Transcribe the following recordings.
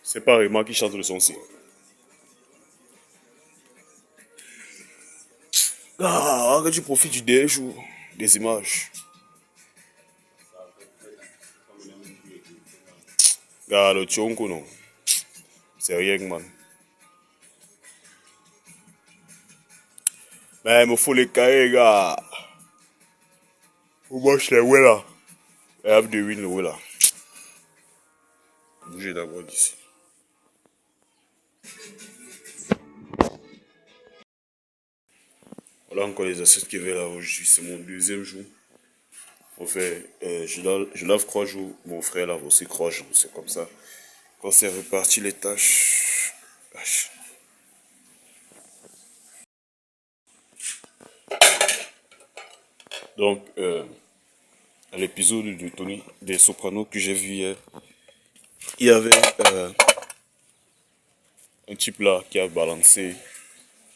C'est pas Rema qui chante le son ci. Ah, que tu profites du déj ou des images. Gars, le tchonko non. C'est rien, man. Mais il me faut les cahiers, gars. Ou moi, je les ouais là. I have the win, le ouais là. Bougez d'abord d'ici. Voilà encore les assiettes qui avaient là aujourd'hui. C'est mon deuxième jour. On fait, je lave 3 jours. Mon frère lave aussi 3 jours. C'est comme ça. Quand c'est reparti les tâches. Vache. Donc, à l'épisode de Tony des Sopranos que j'ai vu hier, il y avait un type là qui a balancé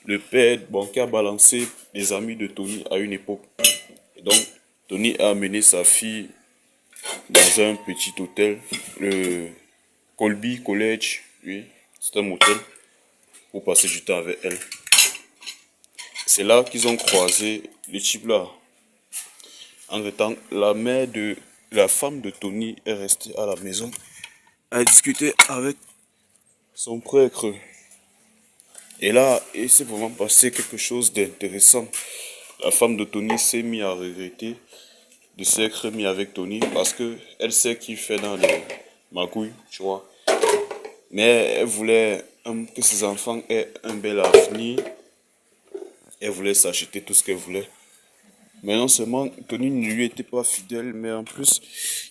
le père, bon, qui a balancé les amis de Tony à une époque. Et donc, Tony a amené sa fille dans un petit hôtel, le Colby College, oui, c'est un motel, pour passer du temps avec elle. C'est là qu'ils ont croisé le type là. En temps, la mère de la femme de Tony est restée à la maison à discuter avec son prêtre. Et là, il s'est vraiment passé quelque chose d'intéressant. La femme de Tony s'est mise à regretter de s'être mis avec Tony parce que elle sait qu'il fait dans les magouilles, tu vois. Mais elle voulait que ses enfants aient un bel avenir. Elle voulait s'acheter tout ce qu'elle voulait. Mais non seulement Tony ne lui était pas fidèle, mais en plus,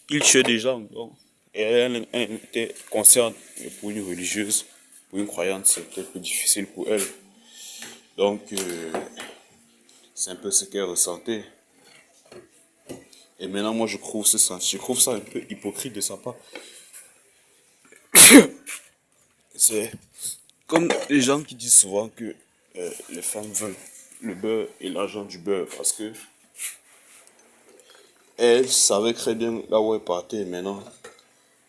il tuait des gens. Donc, et elle était consciente. Mais pour une religieuse, pour une croyante, c'était un peu difficile pour elle. Donc, c'est un peu ce qu'elle ressentait. Et maintenant, moi, je trouve ça un peu hypocrite de sa part. C'est comme les gens qui disent souvent que les femmes veulent le beurre et l'argent du beurre parce que elle savait très bien là où elle partait. Maintenant,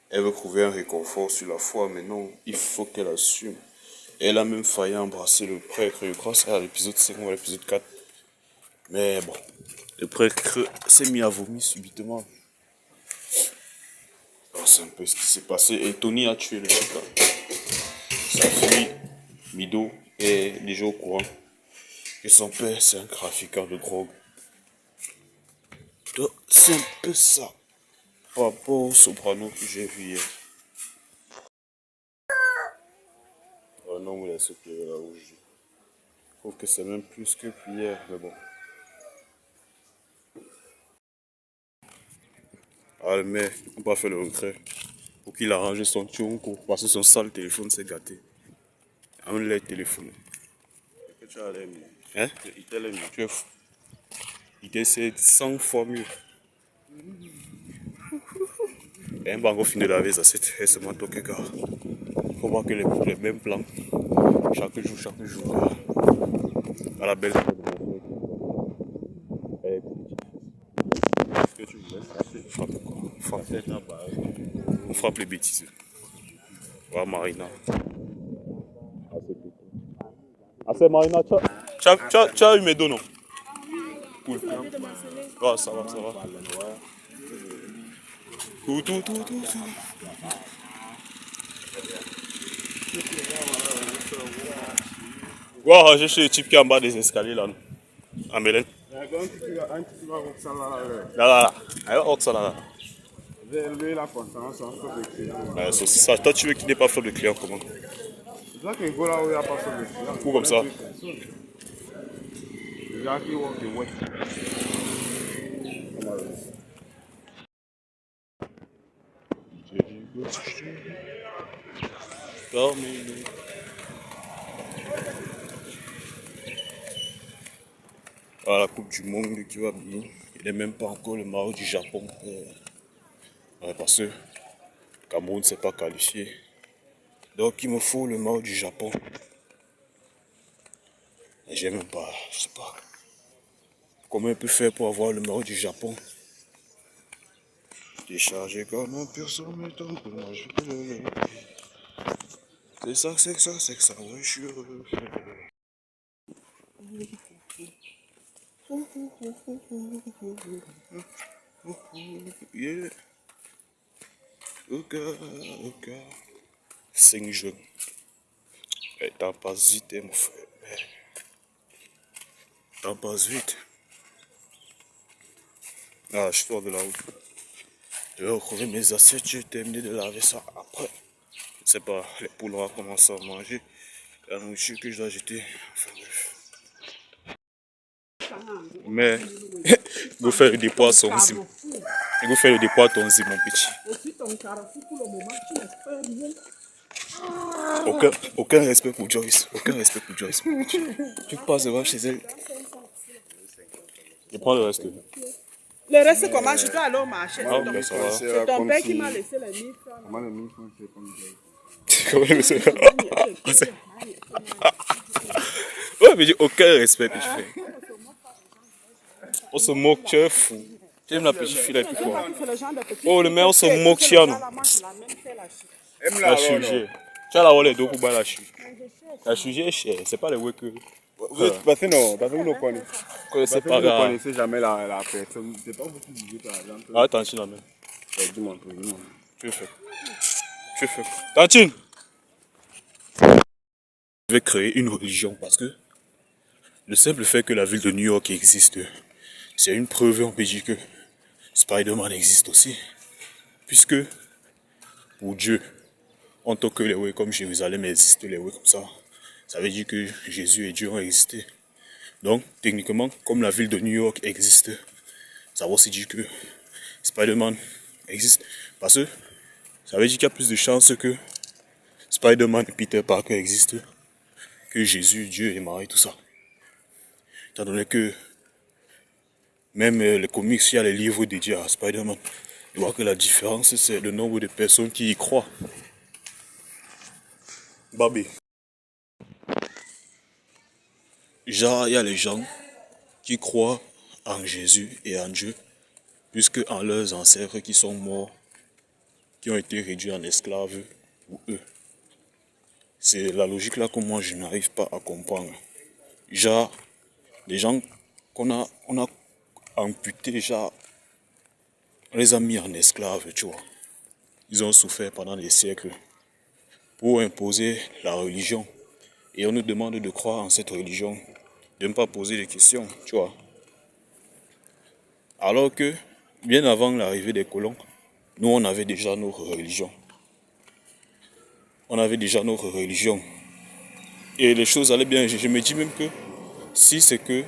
elle veut trouver un réconfort sur la foi. Mais non, il faut qu'elle assume. Elle a même failli embrasser le prêtre. Je crois que c'est à l'épisode 5 ou à l'épisode 4. Mais bon, le prêtre s'est mis à vomir subitement. Alors, c'est un peu ce qui s'est passé. Et Tony a tué le type là. Sa fille, Mido, est déjà au courant que son père, c'est un trafiquant de drogue. Donc, c'est un peu ça par rapport au soprano que j'ai vu hier. Oh non, mais ce qui est là où je trouve que c'est même plus que hier, mais bon. Ah, le mec, on va faire le regret. Pour qu'il arrange son tchonko, parce que son sale téléphone s'est gâté. On l'a téléphoné. Que tu as l'air mieux. Hein? Il t'a l'air mieux. Tu es fou. Il t'essaie 100 fois mieux. Et un bango fini de laver ça, c'est seulement toi que gars. Faut voir que les mêmes plans. Chaque jour. À la belle. Ce que tu voulais, frappe quoi. On frappe les bêtises. Voilà Marina. Ah c'est Marina, tu as eu mes dos non? Cool. Ah ça va. Tout. Ouais, j'ai chez le type qui est en bas des escaliers là. À Mélène. Là. Alors, Oxala là. Lui, la conférence en fait de clients. Ouais, c'est aussi ça. Toi, tu veux qu'il n'ait pas fait de client comment? C'est ça qu'il faut là où il n'y a pas fait de clients. Ou comme ça. Les gens qui vont de West. Terminé. Ah, la Coupe du Monde qui va bien. Il n'est même pas encore le maillot du Japon. Ouais, parce que Cameroun ne s'est pas qualifié. Donc il me faut le maillot du Japon. Et j'ai même pas, je sais pas. Comment il peut faire pour avoir le maillot du Japon? Déchargé comme un personne, mais tant que moi je peux le. c'est que ça, ouais, je suis heureux. Yeah. Ok, ok. 5 jeunes. Eh, t'en passes vite, mon frère. T'en passes vite. Ah, je sors de la route. Je vais recouvrir mes assiettes, je vais terminer de laver ça après. Je sais pas, les poules vont commencer à manger. La nourriture que je dois jeter. Enfin bref. Mais, vous faites le dépôt à son zim. Vous faites le dépôt à ton zim, mon petit. Aucun respect pour Joyce. Aucun respect pour Joyce. Tu passes devant chez elle. Je prends le reste. Le reste, comment je dois aller au marché? Ah, ben ça va. C'est ton père qui m'a laissé les 1000 francs. Comment les 1000 francs, c'est comme Ouais, mais j'ai aucun respect que je fais. On se moque, tu es fou. Tu aimes la petite fille là et puis quoi? Oh, le mec, on se moque, Chiano. La chirurgie. Tu as la wallet d'eau pour boire la chirurgie. La chirurgie est chère, c'est pas les ouais que. Parce que vous ne connaissez, C'est vous pas ne grave. connaissez jamais la personne. C'est pas vous qui vivez par exemple. Ah, Tantine, la même. Dis-moi, dis-moi. Tu fais. Tu fais. Tantine! Je vais créer une religion parce que le simple fait que la ville de New York existe, c'est une preuve, on peut dire que Spider-Man existe aussi. Puisque, pour Dieu, en tant que les ouais comme Jérusalem existe, les ouais comme ça veut dire que Jésus et Dieu ont existé. Donc, techniquement, comme la ville de New York existe, ça veut aussi dire que Spider-Man existe. Parce que ça veut dire qu'il y a plus de chances que Spider-Man et Peter Parker existent que Jésus, Dieu et Marie, tout ça. Étant donné que même les comics, il y a les livres dédiés à Spider-Man. Je vois que la différence, c'est le nombre de personnes qui y croient. Babi. Genre, il y a les gens qui croient en Jésus et en Dieu, puisque en leurs ancêtres qui sont morts, qui ont été réduits en esclaves, ou eux. C'est la logique là que moi je n'arrive pas à comprendre. Genre, les gens on a amputés, genre, on les a mis en esclaves, tu vois. Ils ont souffert pendant des siècles pour imposer la religion. Et on nous demande de croire en cette religion, de ne pas poser des questions, tu vois. Alors que, bien avant l'arrivée des colons, nous on avait déjà notre religion. On avait déjà notre religion. Et les choses allaient bien. Je me dis même que si c'est que...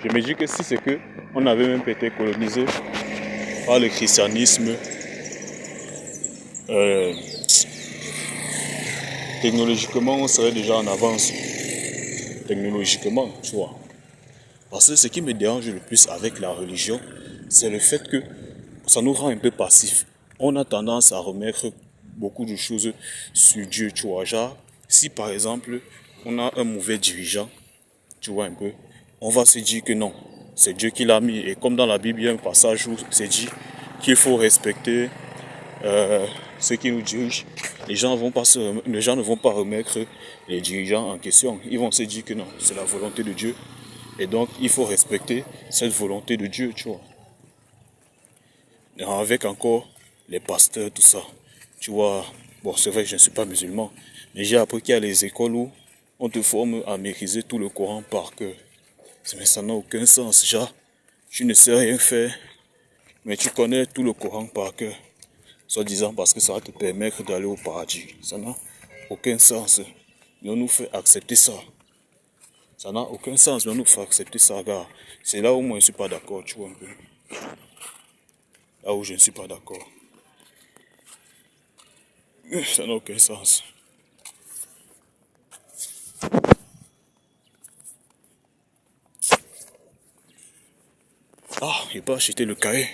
Je me dis que si c'est que on avait même été colonisé par le christianisme, technologiquement on serait déjà en avance. Technologiquement, tu vois. Parce que ce qui me dérange le plus avec la religion, c'est le fait que ça nous rend un peu passifs. On a tendance à remettre beaucoup de choses sur Dieu, tu vois. Genre, si par exemple, on a un mauvais dirigeant, tu vois un peu, on va se dire que non, c'est Dieu qui l'a mis. Et comme dans la Bible, il y a un passage où c'est dit qu'il faut respecter ceux qui nous dirigent. Les gens ne vont pas remettre les dirigeants en question. Ils vont se dire que non, c'est la volonté de Dieu. Et donc, il faut respecter cette volonté de Dieu, tu vois. Et avec encore les pasteurs, tout ça. Tu vois, bon, c'est vrai que je ne suis pas musulman, mais j'ai appris qu'il y a les écoles où on te forme à maîtriser tout le Coran par cœur. Mais ça n'a aucun sens. Genre, tu ne sais rien faire, mais tu connais tout le Coran par cœur. Soi-disant parce que ça va te permettre d'aller au paradis. Ça n'a aucun sens. Mais on nous fait accepter ça. Ça n'a aucun sens, mais on nous fait accepter ça, gars. C'est là où moi je ne suis pas d'accord, tu vois un peu. Là où je ne suis pas d'accord. Ça n'a aucun sens. Ah, j'ai pas acheté le cahier.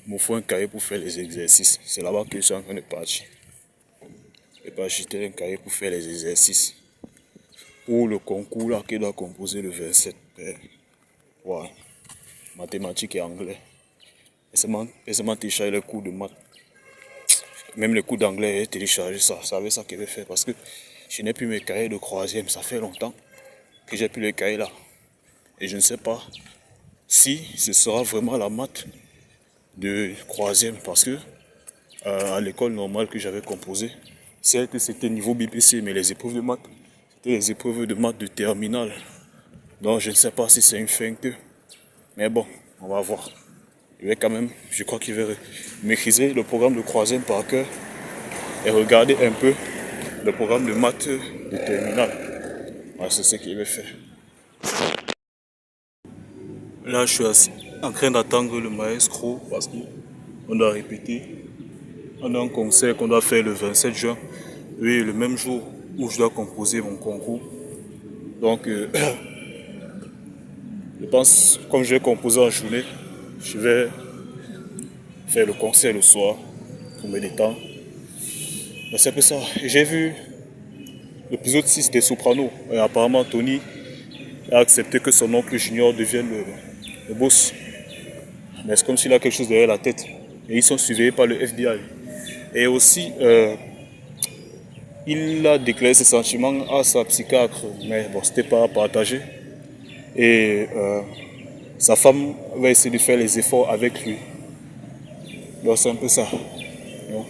Il me faut un cahier pour faire les exercices. C'est là-bas que je suis en train de partir. J'ai pas acheté un cahier pour faire les exercices. Pour le concours là qui doit composer le 27. Ouais. Mathématiques et anglais. Et seulement télécharger les cours de maths. même les cours d'anglais, j'ai téléchargé ça. Ça avait ça qu'il avait fait parce que je n'ai plus mes cahiers de troisième. Ça fait longtemps que j'ai plus les cahiers là. Et je ne sais pas si ce sera vraiment la maths de troisième parce que à l'école normale que j'avais composée, certes c'était niveau BPC, mais les épreuves de maths, c'était les épreuves de maths de terminale. Donc je ne sais pas si c'est une feinte. Mais bon, on va voir. Je vais quand même, je crois qu'il va maîtriser le programme de troisième par cœur et regarder un peu le programme de maths de terminale. Ouais, c'est ce qu'il va faire. Là, je suis assis en train d'attendre le maestro parce qu'on doit répéter. On a un concert qu'on doit faire le 27 juin. Oui, le même jour où je dois composer mon concours. Donc, je pense, comme je vais composer en journée, je vais faire le concert le soir pour me détendre. C'est un peu ça. J'ai vu l'épisode 6 des Sopranos. Et apparemment, Tony a accepté que son oncle Junior devienne le boss. Mais c'est comme s'il a quelque chose derrière la tête. Et ils sont surveillés par le FBI. Et aussi, il a déclaré ses sentiments à sa psychiatre. Mais bon, c'était pas partagé. Et sa femme va essayer de faire les efforts avec lui. Donc c'est un peu ça. Donc,